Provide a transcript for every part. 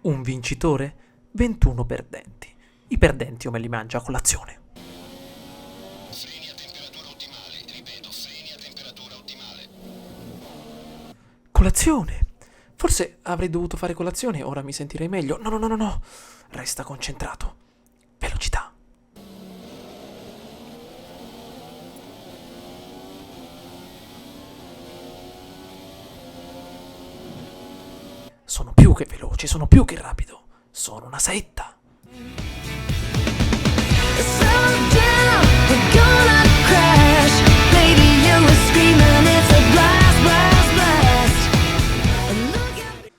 Un vincitore, 21 perdenti. I perdenti io me li mangio a colazione. Freni a temperatura ottimale, ripeto, freni a temperatura ottimale. Colazione! Forse avrei dovuto fare colazione, ora mi sentirei meglio. No, no, no, no, no. Resta concentrato. Velocità. Sono più che veloce, sono più che rapido. Sono una saetta. Slow down, we're gonna crash. Baby, you were screaming, it's a blast, blast, blast. And look at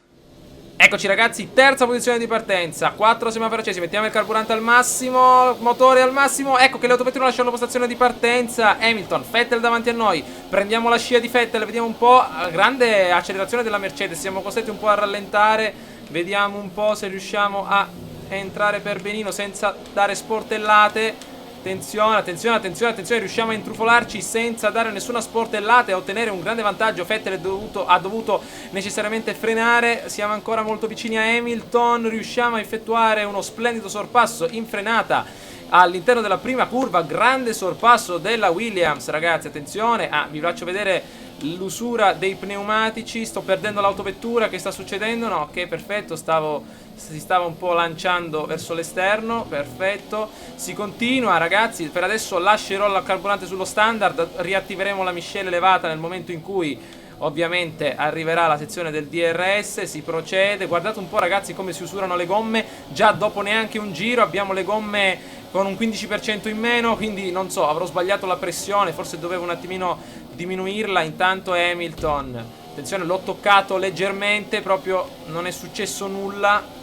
Eccoci ragazzi, terza posizione di partenza. 4 semafori accesi, mettiamo il carburante al massimo, motore al massimo. Ecco che le autovetture lasciano la postazione di partenza. Hamilton, Vettel davanti a noi. Prendiamo la scia di Vettel, vediamo un po'. Grande accelerazione della Mercedes, siamo costretti un po' a rallentare. Vediamo un po' se riusciamo a entrare per benino senza dare sportellate. Attenzione, attenzione, attenzione, attenzione. Riusciamo a intrufolarci senza dare nessuna sportellata e ottenere un grande vantaggio. Vettel ha dovuto necessariamente frenare. Siamo ancora molto vicini a Hamilton. Riusciamo a effettuare uno splendido sorpasso in frenata all'interno della prima curva. Grande sorpasso della Williams, ragazzi, attenzione. Vi faccio vedere l'usura dei pneumatici. Sto perdendo l'autovettura. Che sta succedendo? No, ok, perfetto. Si stava un po' lanciando verso l'esterno. Perfetto. Si continua, ragazzi. Per adesso lascerò il carburante sullo standard. Riattiveremo la miscela elevata nel momento in cui ovviamente arriverà la sezione del DRS. Si procede. Guardate un po', ragazzi, come si usurano le gomme. Già dopo neanche un giro abbiamo le gomme con un 15% in meno. Quindi non so, avrò sbagliato la pressione. Forse dovevo un attimino diminuirla. Intanto Hamilton, attenzione, l'ho toccato leggermente, proprio non è successo nulla.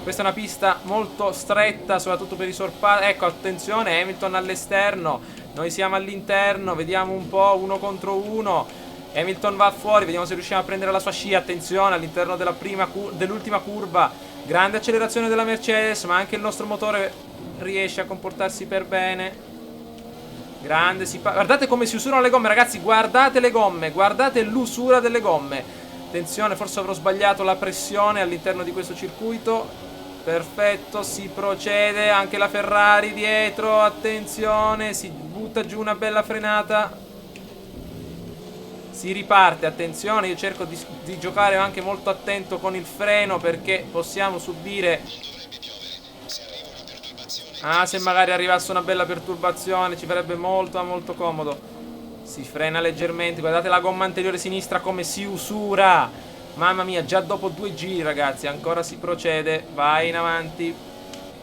Questa è una pista molto stretta, soprattutto per i sorpassi. Ecco, attenzione, Hamilton all'esterno, noi siamo all'interno, vediamo un po', 1 contro 1. Hamilton va fuori, vediamo se riusciamo a prendere la sua scia. Attenzione, all'interno dell'ultima curva. Grande accelerazione della Mercedes, ma anche il nostro motore riesce a comportarsi per bene. Grande, guardate come si usurano le gomme, ragazzi. Guardate le gomme, guardate l'usura delle gomme. Attenzione, forse avrò sbagliato la pressione all'interno di questo circuito. Perfetto, si procede. Anche la Ferrari dietro, attenzione. Si butta giù una bella frenata. Si riparte, attenzione. Io cerco di giocare anche molto attento con il freno, perché possiamo subire... se magari arrivasse una bella perturbazione ci farebbe molto molto comodo. Si frena leggermente. Guardate la gomma anteriore sinistra come si usura. Mamma mia, già dopo 2 giri, ragazzi. Ancora si procede. Vai in avanti.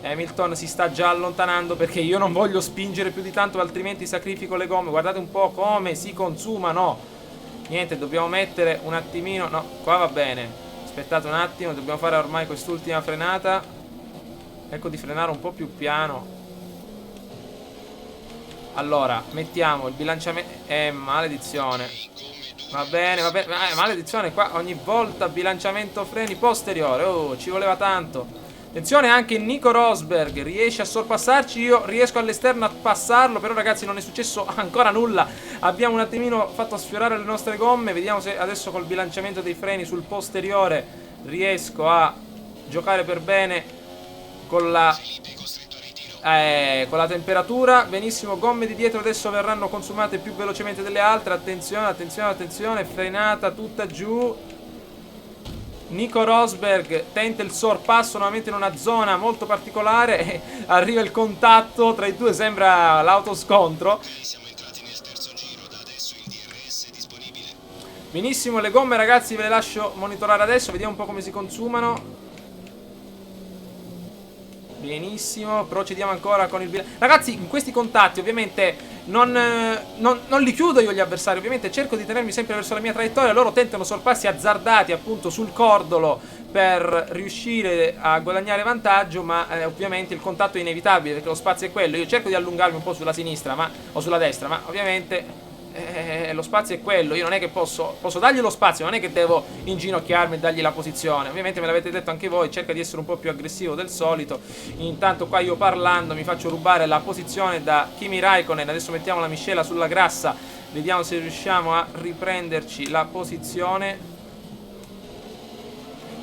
Hamilton si sta già allontanando, perché io non voglio spingere più di tanto, altrimenti sacrifico le gomme. Guardate un po' come si consumano. Niente, dobbiamo mettere un attimino. No, qua va bene. Aspettate un attimo, dobbiamo fare ormai quest'ultima frenata. Ecco di frenare un po' più piano. Allora, mettiamo il bilanciamento. Maledizione. Va bene, va bene. Maledizione, qua ogni volta bilanciamento freni posteriore. Oh, ci voleva tanto. Attenzione, anche Nico Rosberg riesce a sorpassarci. Io riesco all'esterno a passarlo, però ragazzi non è successo ancora nulla. Abbiamo un attimino fatto sfiorare le nostre gomme. Vediamo se adesso col bilanciamento dei freni sul posteriore riesco a giocare per bene con la temperatura. Benissimo, gomme di dietro adesso verranno consumate più velocemente delle altre. Attenzione, attenzione, attenzione. Frenata tutta giù. Nico Rosberg tenta il sorpasso nuovamente in una zona molto particolare. Arriva il contatto tra i due, sembra l'autoscontro. Siamo entrati nel terzo giro, da adesso il DRS è disponibile. Benissimo, le gomme, ragazzi, ve le lascio monitorare adesso. Vediamo un po' come si consumano. Benissimo, procediamo ancora con il ragazzi, in questi contatti ovviamente non li chiudo io gli avversari. Ovviamente cerco di tenermi sempre verso la mia traiettoria. Loro tentano sorpassi azzardati appunto sul cordolo per riuscire a guadagnare vantaggio, ma ovviamente il contatto è inevitabile, perché lo spazio è quello. Io cerco di allungarmi un po' sulla sinistra o sulla destra, ma ovviamente lo spazio è quello. Io non è che posso dargli lo spazio, non è che devo inginocchiarmi e dargli la posizione. Ovviamente me l'avete detto anche voi, cerca di essere un po' più aggressivo del solito. Intanto qua io parlando mi faccio rubare la posizione da Kimi Raikkonen. Adesso mettiamo la miscela sulla grassa, vediamo se riusciamo a riprenderci la posizione.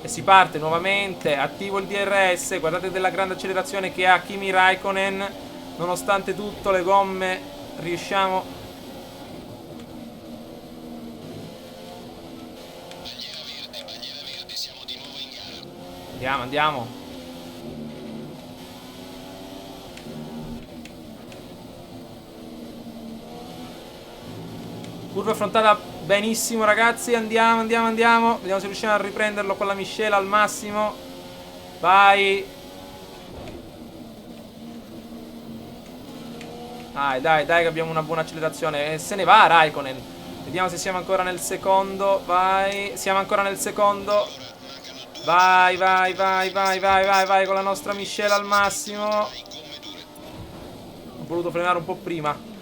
E si parte nuovamente. Attivo il DRS. Guardate della grande accelerazione che ha Kimi Raikkonen. Nonostante tutto le gomme riusciamo. Bandiera verde, siamo di nuovo in gara. Andiamo, andiamo. Curva affrontata benissimo, ragazzi. Andiamo, andiamo, andiamo. Vediamo se riusciamo a riprenderlo con la miscela al massimo. Vai. Dai, dai, dai, che abbiamo una buona accelerazione. E se ne va Raikkonen. Vediamo se siamo ancora nel secondo. Vai. Siamo ancora nel secondo. Vai, vai, vai, vai, vai, vai, vai. Con la nostra miscela al massimo. Ho voluto frenare un po' prima.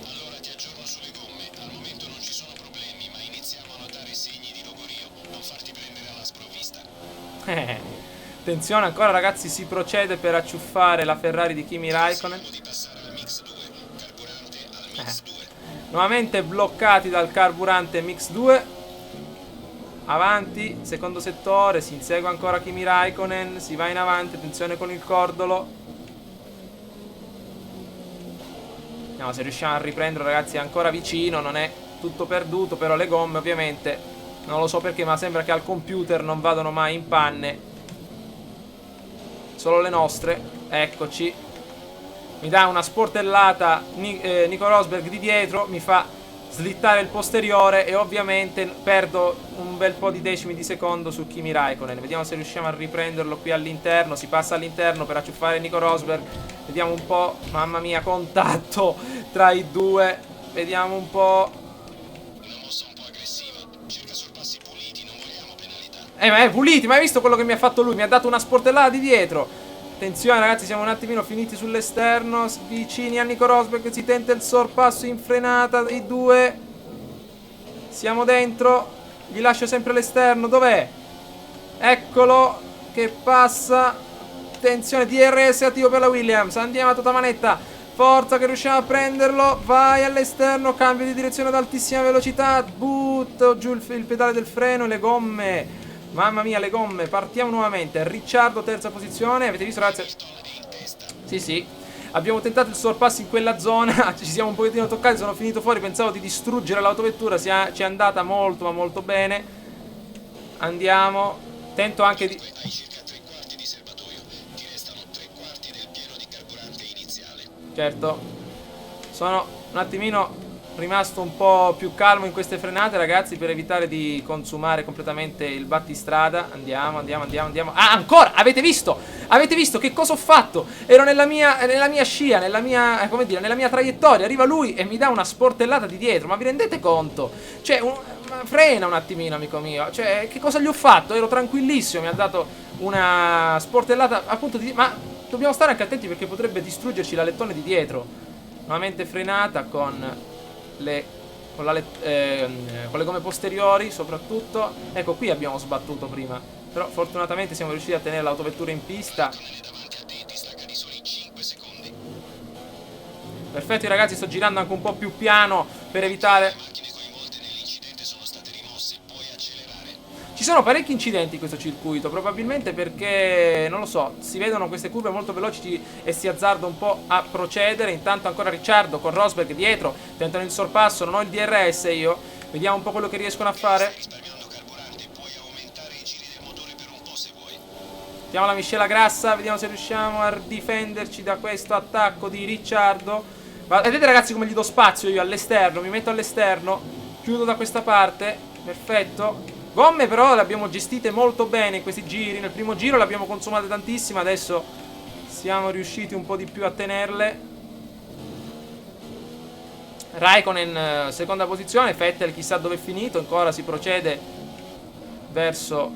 Allora ti aggiorno sulle gomme. Al momento non ci sono problemi, ma iniziamo a notare segni di logorio. Non farti prendere alla sprovvista. Attenzione ancora, ragazzi, si procede per acciuffare la Ferrari di Kimi Raikkonen. Di passare al mix 2. Carburante al mix 2. Nuovamente bloccati dal carburante mix 2. Avanti, secondo settore, si insegue ancora Kimi Raikkonen, si va in avanti, attenzione con il cordolo. Vediamo se riusciamo a riprendere, ragazzi, è ancora vicino, non è tutto perduto, però le gomme ovviamente, non lo so perché, ma sembra che al computer non vadano mai in panne. Solo le nostre, eccoci. Mi dà una sportellata Nico Rosberg di dietro, mi fa slittare il posteriore e ovviamente perdo un bel po' di decimi di secondo su Kimi Raikkonen. Vediamo se riusciamo a riprenderlo qui all'interno. Si passa all'interno per acciuffare Nico Rosberg. Vediamo un po', mamma mia, contatto tra i due. Vediamo un po'. Una mossa un po' aggressiva. Cerca sorpassi puliti, non vogliamo penalità. Ma è puliti, ma hai visto quello che mi ha fatto lui? Mi ha dato una sportellata di dietro. Attenzione, ragazzi, siamo un attimino finiti sull'esterno. Vicini a Nico Rosberg, si tenta il sorpasso in frenata. I due. Siamo dentro. Gli lascio sempre l'esterno. Dov'è? Eccolo che passa. Attenzione, DRS attivo per la Williams. Andiamo a tutta manetta. Forza che riusciamo a prenderlo. Vai all'esterno, cambio di direzione ad altissima velocità. Butto giù il pedale del freno e le gomme. Mamma mia, le gomme. Partiamo nuovamente. Ricciardo, terza posizione. Avete visto, ragazzi? Sì, sì. Abbiamo tentato il sorpasso in quella zona. Ci siamo un pochettino toccati. Sono finito fuori. Pensavo di distruggere l'autovettura. Ci è andata molto, ma molto bene. Andiamo. Tento anche di... Hai circa 3/4 di serbatoio. Ti restano 3/4 del pieno di carburante iniziale. Certo. Sono un attimino rimasto un po' più calmo in queste frenate, ragazzi, per evitare di consumare completamente il battistrada. Andiamo, andiamo, andiamo, andiamo. Ah, ancora! Avete visto? Avete visto che cosa ho fatto? Ero nella mia scia, nella mia, come dire, nella mia traiettoria. Arriva lui e mi dà una sportellata di dietro. Ma vi rendete conto? Cioè, frena un attimino, amico mio. Cioè, che cosa gli ho fatto? Ero tranquillissimo, mi ha dato una sportellata appunto di... Ma dobbiamo stare anche attenti perché potrebbe distruggerci l'alettone di dietro. Nuovamente frenata con le gomme posteriori soprattutto. Ecco, qui abbiamo sbattuto prima, però fortunatamente siamo riusciti a tenere l'autovettura in pista. Davanti a te ti stacca di soli 5 secondi. Perfetto, ragazzi, sto girando anche un po' più piano per evitare... Le macchine coinvolte nell'incidente sono state rimosse. Puoi accelerare. Ci sono parecchi incidenti in questo circuito, probabilmente perché, non lo so, si vedono queste curve molto veloci e si azzarda un po' a procedere. Intanto ancora Ricciardo con Rosberg dietro, tentano il sorpasso, non ho il DRS io. Vediamo un po' quello che riescono a fare. Risparmiando carburante, puoi aumentare i giri del motore per un po' se vuoi. Mettiamo la miscela grassa, vediamo se riusciamo a difenderci da questo attacco di Ricciardo. Vedete, ragazzi, come gli do spazio io all'esterno, mi metto all'esterno, chiudo da questa parte, perfetto. Gomme però le abbiamo gestite molto bene in questi giri. Nel primo giro le abbiamo consumate tantissime, adesso siamo riusciti un po' di più a tenerle. Raikkonen seconda posizione, Vettel chissà dove è finito, ancora si procede verso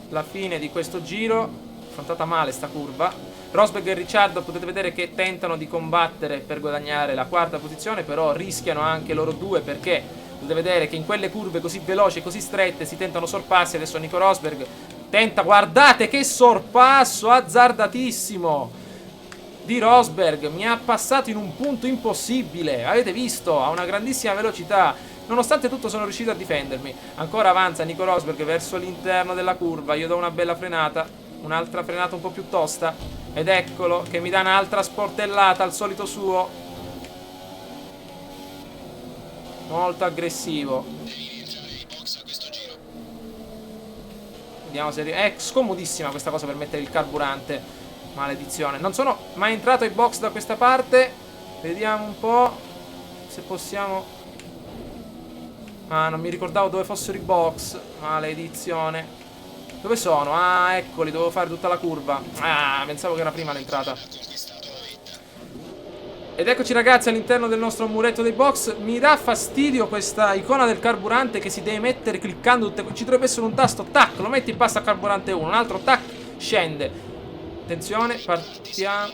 la fine di questo giro. Affrontata male sta curva. Rosberg e Ricciardo potete vedere che tentano di combattere per guadagnare la quarta posizione, però rischiano anche loro due perché potete vedere che in quelle curve così veloci e così strette si tentano sorpassi. Adesso Nico Rosberg tenta, guardate che sorpasso azzardatissimo di Rosberg, mi ha passato in un punto impossibile, avete visto? A una grandissima velocità Nonostante tutto sono riuscito a difendermi. Ancora avanza Nico Rosberg verso l'interno della curva. Io do una bella frenata, un'altra frenata un po' più tosta, ed eccolo che mi dà un'altra sportellata al solito suo. Molto aggressivo. Devi rientrare ai box a questo giro. Vediamo se... È scomodissima questa cosa per mettere il carburante. Maledizione. Non sono mai entrato ai box da questa parte. Vediamo un po' se possiamo... Ah, non mi ricordavo dove fossero i box. Maledizione. Dove sono? Ah, eccoli, dovevo fare tutta la curva. Ah, pensavo che era prima l'entrata. Ha conquistato la vetta. Ed eccoci ragazzi all'interno del nostro muretto dei box. Mi dà fastidio questa icona del carburante che si deve mettere cliccando tutte... Ci dovrebbe essere un tasto, tac, lo metti in pasta a carburante 1, un altro, tac, scende. Attenzione, partiamo.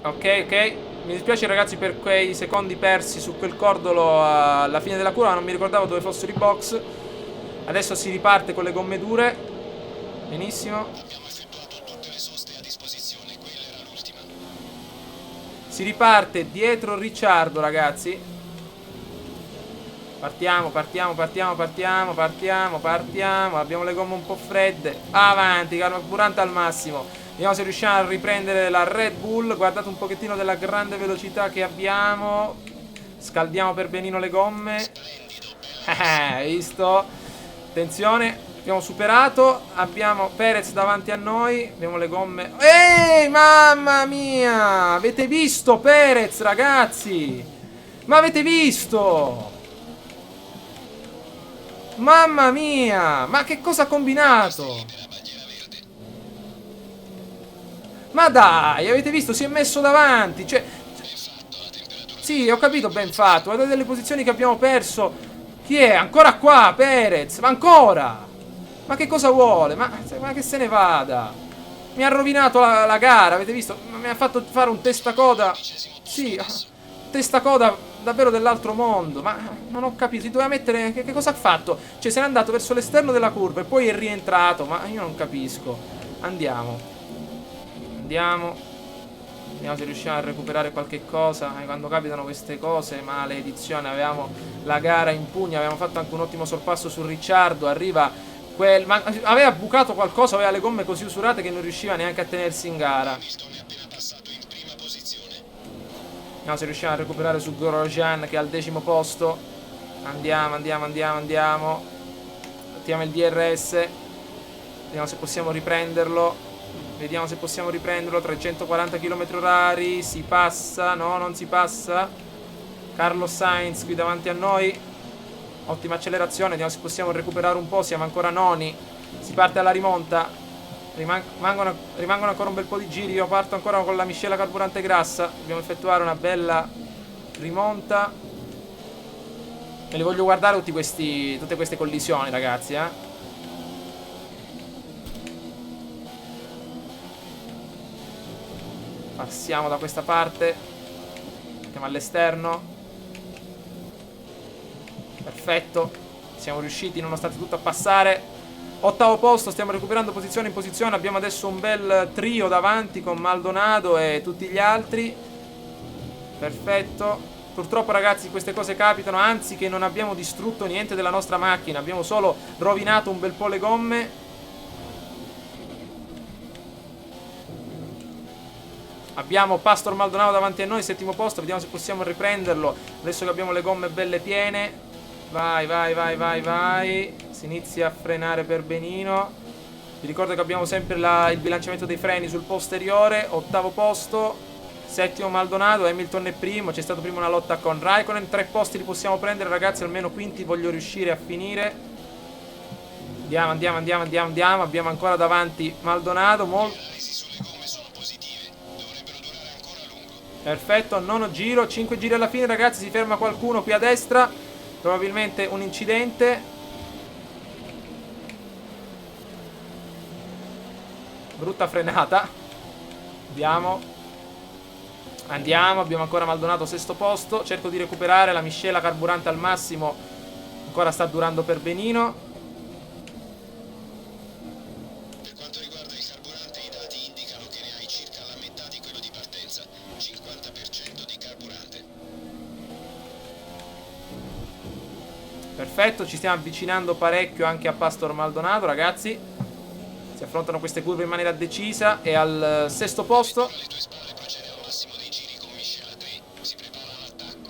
Ok, ok. Mi dispiace ragazzi per quei secondi persi su quel cordolo alla fine della curva. Non mi ricordavo dove fossero i box. Adesso si riparte con le gomme dure. Benissimo. Abbiamo effettuato tutte le soste a disposizione, quella era l'ultima. Si riparte dietro Ricciardo ragazzi. Partiamo, partiamo, partiamo, partiamo, partiamo, partiamo. Abbiamo le gomme un po' fredde. Avanti, carburante al massimo. Vediamo se riusciamo a riprendere la Red Bull. Guardate un pochettino della grande velocità che abbiamo. Scaldiamo per benino le gomme. Hai visto? Attenzione, abbiamo superato. Abbiamo Perez davanti a noi. Abbiamo le gomme. Ehi, mamma mia! Avete visto Perez, ragazzi? Ma avete visto? Mamma mia! Ma che cosa ha combinato? Ma dai, avete visto? Si è messo davanti. Cioè, sì, ho capito, ben fatto. Guardate delle posizioni che abbiamo perso. Chi è? Ancora qua, Perez. Ma ancora? Ma che cosa vuole? Ma che se ne vada. Mi ha rovinato la gara, avete visto? Mi ha fatto fare un testacoda. Sì, testacoda davvero dell'altro mondo. Ma non ho capito. Si doveva mettere... Che cosa ha fatto? Cioè, se n'è andato verso l'esterno della curva e poi è rientrato. Ma io non capisco. Andiamo. Andiamo. Vediamo se riusciamo a recuperare qualche cosa. Quando capitano queste cose, maledizione. Avevamo la gara in pugno. Avevamo fatto anche un ottimo sorpasso su Ricciardo. Arriva quel... Ma aveva bucato qualcosa. Aveva le gomme così usurate che non riusciva neanche a tenersi in gara. Hamilton è appena passato in prima posizione. Vediamo se riusciamo a recuperare su Grosjean che è al 10° posto. Andiamo, andiamo, andiamo, andiamo. Mettiamo il DRS. Vediamo se possiamo riprenderlo. Vediamo se possiamo riprenderlo. 340 km/h. Si passa? No, non si passa. Carlos Sainz qui davanti a noi. Ottima accelerazione. Vediamo se possiamo recuperare un po'. Siamo ancora noni. Si parte alla rimonta. Rimangono ancora un bel po' di giri. Io parto ancora con la miscela carburante grassa. Dobbiamo effettuare una bella rimonta. Me li voglio guardare tutte queste collisioni, ragazzi, Passiamo da questa parte. Andiamo all'esterno. Perfetto. Siamo riusciti nonostante tutto a passare. 8° posto, stiamo recuperando posizione in posizione. Abbiamo adesso un bel trio davanti con Maldonado e tutti gli altri. Perfetto. Purtroppo ragazzi queste cose capitano. Anzi che non abbiamo distrutto niente della nostra macchina. Abbiamo solo rovinato un bel po' le gomme. Abbiamo Pastor Maldonado davanti a noi, 7° posto. Vediamo se possiamo riprenderlo. Adesso che abbiamo le gomme belle piene. Vai, vai, vai, vai, vai. Si inizia a frenare per benino. Vi ricordo che abbiamo sempre il bilanciamento dei freni sul posteriore. 8° posto. 7° Maldonado. Hamilton è primo. C'è stata prima una lotta con Raikkonen. 3 posti li possiamo prendere ragazzi. Almeno quinti voglio riuscire a finire. Andiamo, andiamo, andiamo, andiamo, andiamo. Abbiamo ancora davanti Maldonado. Perfetto, 9° giro, 5 giri alla fine ragazzi, si ferma qualcuno qui a destra. Probabilmente un incidente. Brutta frenata. Andiamo. Andiamo, abbiamo ancora Maldonado 6° posto. Cerco di recuperare la miscela carburante al massimo. Ancora sta durando per benino. Per quanto riguarda il carburante, i dati indicano che ne hai circa la metà di quello di partenza, 50% di carburante. Perfetto, ci stiamo avvicinando parecchio anche a Pastor Maldonado, ragazzi. Si affrontano queste curve in maniera decisa. E al sesto posto. Alle tue spalle procede al massimo dei giri con Michel Adré. Si prepara all'attacco.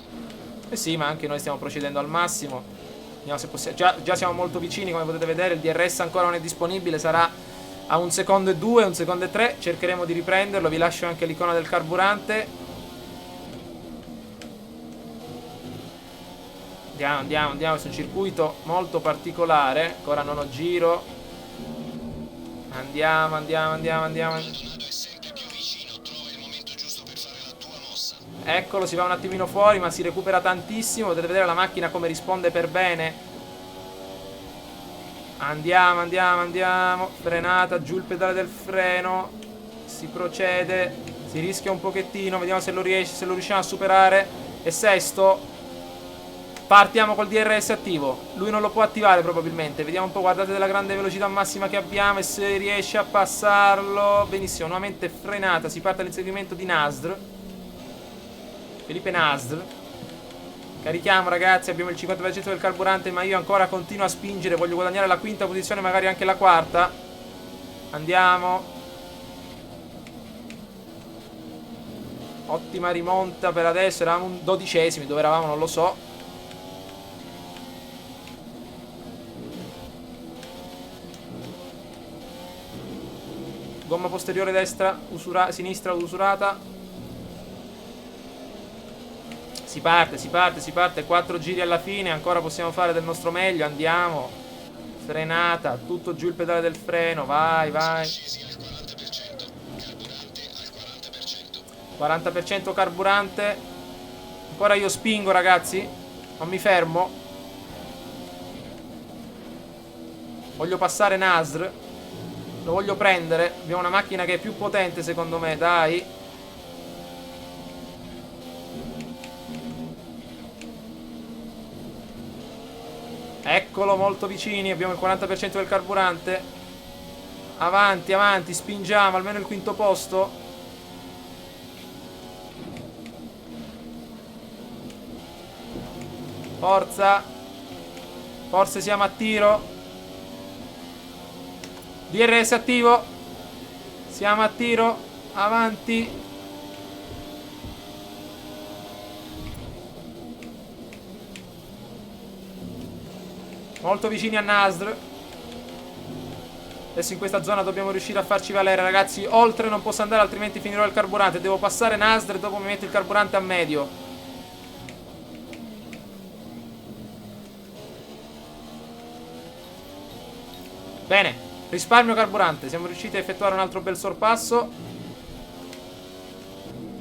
Eh sì, ma anche noi stiamo procedendo al massimo. Vediamo se possiamo. Già siamo molto vicini, come potete vedere. Il DRS ancora non è disponibile, sarà a 1 secondo e 2, 1 secondo e 3. Cercheremo di riprenderlo. Vi lascio anche l'icona del carburante. Andiamo su un circuito molto particolare. Ancora nono giro. Andiamo. Maldonado è sempre più vicino. Trova il momento giusto per fare la tua mossa. Eccolo, si va un attimino fuori, ma si recupera tantissimo. Potete vedere la macchina come risponde per bene. Andiamo. Frenata, giù il pedale del freno. Si procede. Si rischia un pochettino. Vediamo se lo riusciamo a superare. E sesto. Partiamo col DRS attivo. Lui non lo può attivare probabilmente. Vediamo un po', guardate della grande velocità massima che abbiamo. E se riesce a passarlo. Benissimo, nuovamente frenata. Si parte all'inseguimento di Nasr. Felipe Nasr. Carichiamo, ragazzi, abbiamo il 50% del carburante, ma io ancora continuo a spingere. Voglio guadagnare la quinta posizione, magari anche la quarta. Andiamo. Ottima rimonta per adesso. Eravamo 12esimi, dove eravamo non lo so. Gomma posteriore destra, sinistra usurata. Si parte, 4 giri alla fine, ancora possiamo fare del nostro meglio, andiamo. Frenata, tutto giù il pedale del freno, vai. Scesi al 40%. Carburante al 40%. 40% carburante. Ancora io spingo, ragazzi. Non mi fermo. Voglio passare Nasr. Lo voglio prendere. Abbiamo una macchina che è più potente secondo me, dai. Eccolo, molto vicini. Abbiamo il 40% del carburante. Avanti, spingiamo. Almeno il quinto posto. Forza. Forse siamo a tiro. DRS attivo. Siamo a tiro. Avanti. Molto vicini a Nasr. Adesso in questa zona dobbiamo riuscire a farci valere, ragazzi. Oltre non posso andare, altrimenti finirò il carburante. Devo passare Nasr e dopo mi metto il carburante a medio. Bene, risparmio carburante. Siamo riusciti a effettuare un altro bel sorpasso.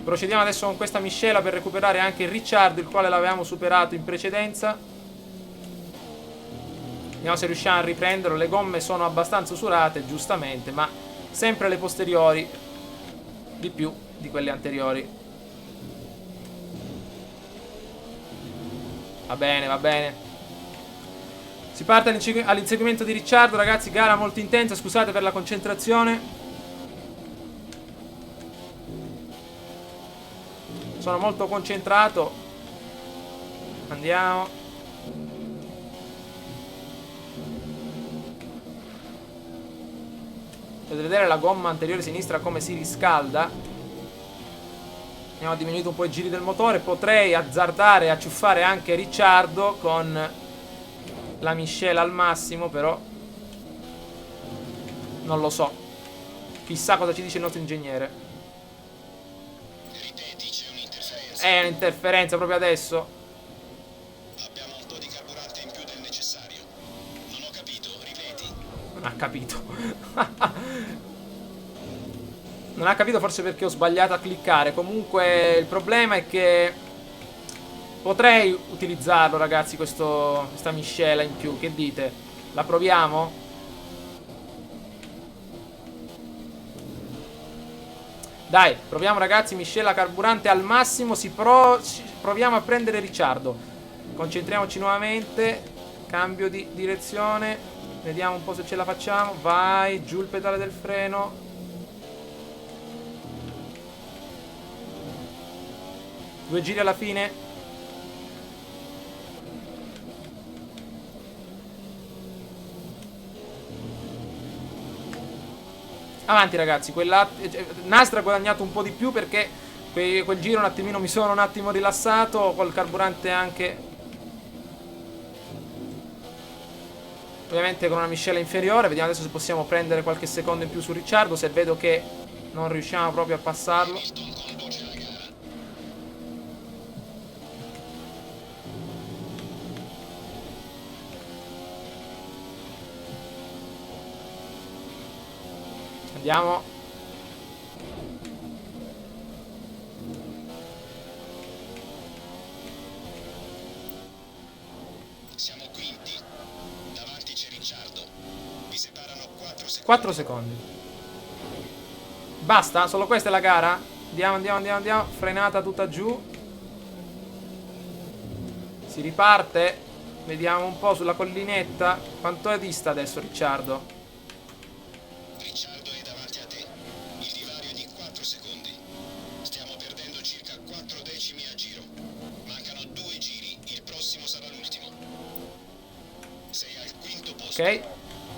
Procediamo adesso con questa miscela per recuperare anche Ricciardo, il quale l'avevamo superato in precedenza. Vediamo se riusciamo a riprenderlo. Le gomme sono abbastanza usurate, giustamente, ma sempre le posteriori di più di quelle anteriori. Va bene. Si parte all'inseguimento di Ricciardo, ragazzi. Gara molto intensa, scusate per la concentrazione. Sono molto concentrato. Andiamo. Potete vedere la gomma anteriore sinistra come si riscalda. Abbiamo diminuito un po' i giri del motore. Potrei azzardare e acciuffare anche Ricciardo con la miscela al massimo, però non lo so. Chissà cosa ci dice il nostro ingegnere. Ripeti, c'è un'interferenza. È un'interferenza proprio adesso. Abbiamo un po' di carburante in più del necessario. Non ho capito, ripeti. Non ha capito. Non ha capito, forse perché ho sbagliato a cliccare. Comunque il problema è che potrei utilizzarlo, ragazzi, questa miscela in più. Che dite? La proviamo? Dai, proviamo, ragazzi, miscela carburante al massimo. Proviamo a prendere Ricciardo. Concentriamoci nuovamente. Cambio di direzione. Vediamo un po' se ce la facciamo. Vai, giù il pedale del freno. Due giri alla fine. Avanti ragazzi, Nastra ha guadagnato un po' di più perché quel giro un attimino mi sono un attimo rilassato, col carburante anche, ovviamente con una miscela inferiore. Vediamo adesso se possiamo prendere qualche secondo in più su Ricciardo, se vedo che non riusciamo proprio a passarlo. Andiamo. Siamo quinti. Davanti c'è Ricciardo. Vi separano 4 secondi. 4 secondi. Basta? Solo questa è la gara? Andiamo. Frenata tutta giù. Si riparte. Vediamo un po' sulla collinetta. Quanto è dista adesso Ricciardo? Ricciardo è davanti a te. Il divario è di 4 secondi. Stiamo perdendo circa 4 decimi a giro. Mancano 2 giri. Il prossimo sarà l'ultimo. Sei al quinto posto. Ok.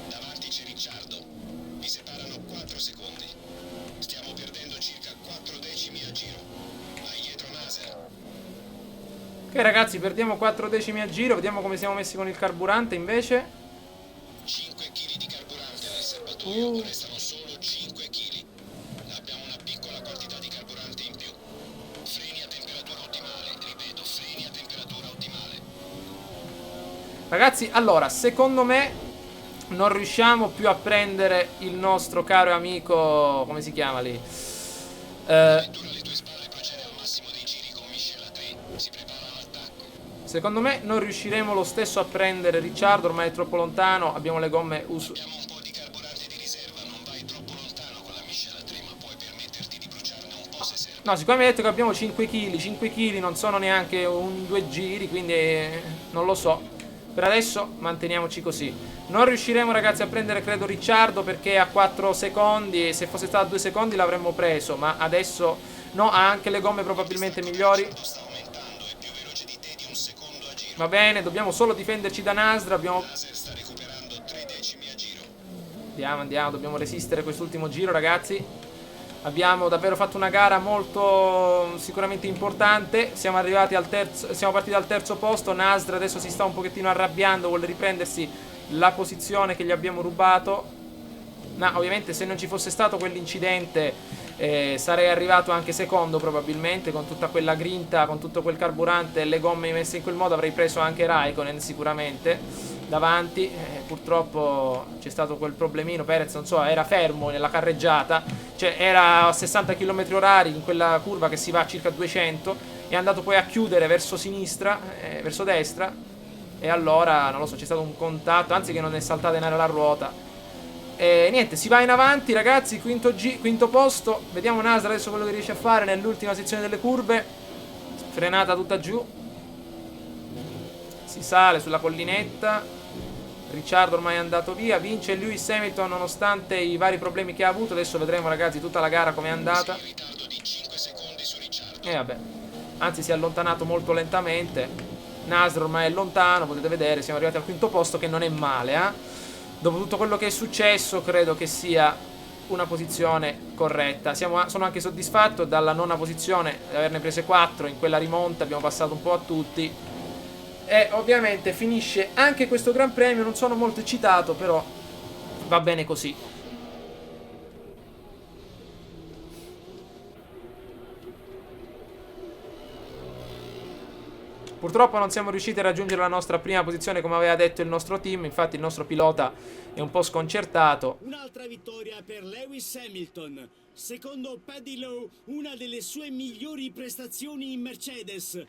Davanti c'è Ricciardo. Vi separano 4 secondi. Stiamo perdendo circa 4 decimi a giro. Vai dietro Nasr. Ok ragazzi, perdiamo 4 decimi a giro. Vediamo come siamo messi con il carburante invece. 5 kg di carburante nel serbatoio. Restano solo 5 kg. Abbiamo una piccola quantità di carburante in più. Freni a temperatura ottimale. Ripeto, freni a temperatura ottimale. Ragazzi, allora, secondo me non riusciamo più a prendere il nostro caro amico, come si chiama lì? Vettura alle tue spalle procede al massimo dei giri con miscela 3. Si prepara all'attacco. Secondo me non riusciremo lo stesso a prendere Ricciardo, ormai è troppo lontano. Abbiamo le gomme Abbiamo un po' di carburante di riserva. Non vai troppo lontano con la miscela 3, ma puoi permetterti di bruciarne un po' se serve. No, siccome mi ha detto che abbiamo 5 kg, 5 kg non sono neanche 2 giri, quindi non lo so. Per adesso manteniamoci così. Non riusciremo ragazzi a prendere credo Ricciardo perché a 4 secondi, e se fosse stato a 2 secondi l'avremmo preso, ma adesso no, ha anche le gomme probabilmente migliori. Ricciardo sta aumentando, è più veloce di te di un secondo a giro. Va bene, dobbiamo solo difenderci da Nasr. Nasr sta recuperando 3 decimi a giro. Andiamo, dobbiamo resistere quest'ultimo giro ragazzi. Abbiamo davvero fatto una gara molto sicuramente importante. Siamo arrivati al terzo, siamo partiti dal terzo posto. Nasr adesso si sta un pochettino arrabbiando, vuole riprendersi la posizione che gli abbiamo rubato. Ma ovviamente se non ci fosse stato quell'incidente sarei arrivato anche secondo probabilmente, con tutta quella grinta, con tutto quel carburante e le gomme messe in quel modo avrei preso anche Raikkonen sicuramente davanti. Purtroppo c'è stato quel problemino. Perez non so, era fermo nella carreggiata, cioè era a 60 km/h in quella curva che si va a circa 200, è andato poi a chiudere verso sinistra, verso destra, e allora non lo so, c'è stato un contatto, anzi che non è saltata in aria la ruota. E niente, si va in avanti ragazzi, quinto posto. Vediamo Nasr adesso quello che riesce a fare nell'ultima sezione delle curve. Frenata tutta giù. Si sale sulla collinetta. Ricciardo ormai è andato via. Vince Lewis Hamilton nonostante i vari problemi che ha avuto. Adesso vedremo ragazzi tutta la gara come è andata. In ritardo di 5 secondi su Ricciardo. E vabbè, anzi si è allontanato molto lentamente. Nasr ormai è lontano, potete vedere, siamo arrivati al quinto posto, che non è male, Dopo tutto quello che è successo credo che sia una posizione corretta. Sono anche soddisfatto dalla nona posizione, di averne prese 4 in quella rimonta, abbiamo passato un po' a tutti. E ovviamente finisce anche questo Gran Premio, non sono molto eccitato, però va bene così. Purtroppo non siamo riusciti a raggiungere la nostra prima posizione come aveva detto il nostro team, infatti il nostro pilota è un po' sconcertato. Un'altra vittoria per Lewis Hamilton. Secondo Paddy Lowe, una delle sue migliori prestazioni in Mercedes.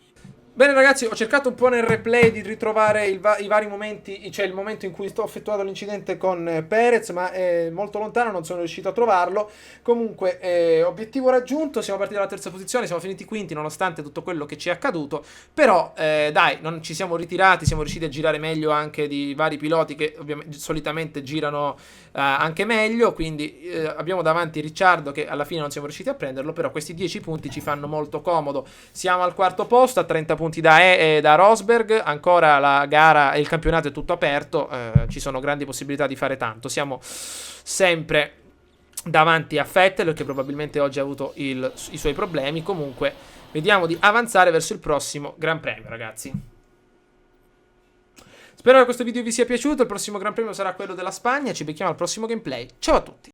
Bene ragazzi, ho cercato un po' nel replay di ritrovare i vari momenti, cioè il momento in cui ho effettuato l'incidente con Perez, ma è molto lontano, non sono riuscito a trovarlo. Comunque, obiettivo raggiunto, siamo partiti dalla terza posizione, siamo finiti quinti nonostante tutto quello che ci è accaduto. Però, dai, non ci siamo ritirati, siamo riusciti a girare meglio anche di vari piloti che ovviamente solitamente girano anche meglio. Quindi abbiamo davanti Ricciardo che alla fine non siamo riusciti a prenderlo, però questi 10 punti ci fanno molto comodo. Siamo al quarto posto, a 30 punti da Rosberg, ancora la gara e il campionato è tutto aperto, ci sono grandi possibilità di fare tanto, siamo sempre davanti a Vettel, che probabilmente oggi ha avuto i suoi problemi. Comunque vediamo di avanzare verso il prossimo Gran Premio, ragazzi. Spero che questo video vi sia piaciuto. Il prossimo Gran Premio sarà quello della Spagna. Ci becchiamo al prossimo gameplay. Ciao a tutti.